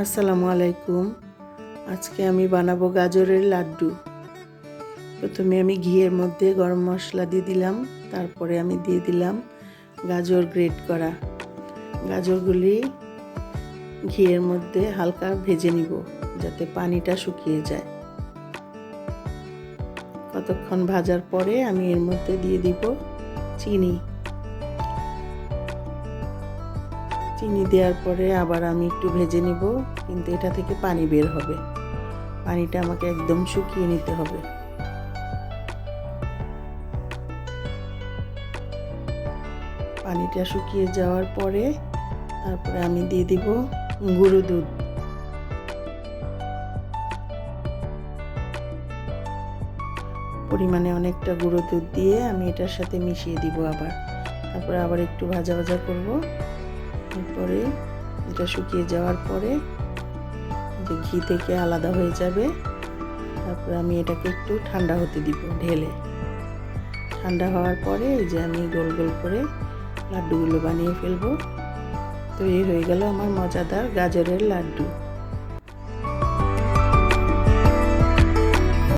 আসসালামু আলাইকুম। আজকে আমি বানাবো গাজরের লাড্ডু। প্রথমে আমি ঘিয়ের মধ্যে গরম মশলা দিয়ে দিলাম, তারপরে আমি দিয়ে দিলাম গাজর গ্রেট করা। গাজরগুলি ঘিয়ের মধ্যে হালকা ভেজে নিব যাতে পানিটা শুকিয়ে যায়। কতক্ষণ ভাজার পরে আমি এর মধ্যে দিয়ে দিব চিনি। চিনি দেওয়ার পরে আবার আমি একটু ভেজে নিব, কিন্তু এটা থেকে পানি বের হবে। পানিটা আমাকে একদম শুকিয়ে নিতে হবে। পানিটা শুকিয়ে যাওয়ার পরে তারপরে আমি দিয়ে দিব গুঁড়ো দুধ। পরিমাণে অনেকটা গুঁড়ো দুধ দিয়ে আমি এটার সাথে মিশিয়ে দিব তারপরে আবার একটু ভাজা ভাজা করব। এরপরে এটা শুকিয়ে যাওয়ার পরে যে ঘি থেকে আলাদা হয়ে যাবে, তারপরে আমি এটাকে একটু ঠান্ডা হতে দিব ঢেলে। ঠান্ডা হওয়ার পরে এই যে আমি গোল গোল করে লাড্ডুগুলো বানিয়ে ফেলবো। তৈরি হয়ে গেল আমার মজাদার গাজরের লাড্ডু।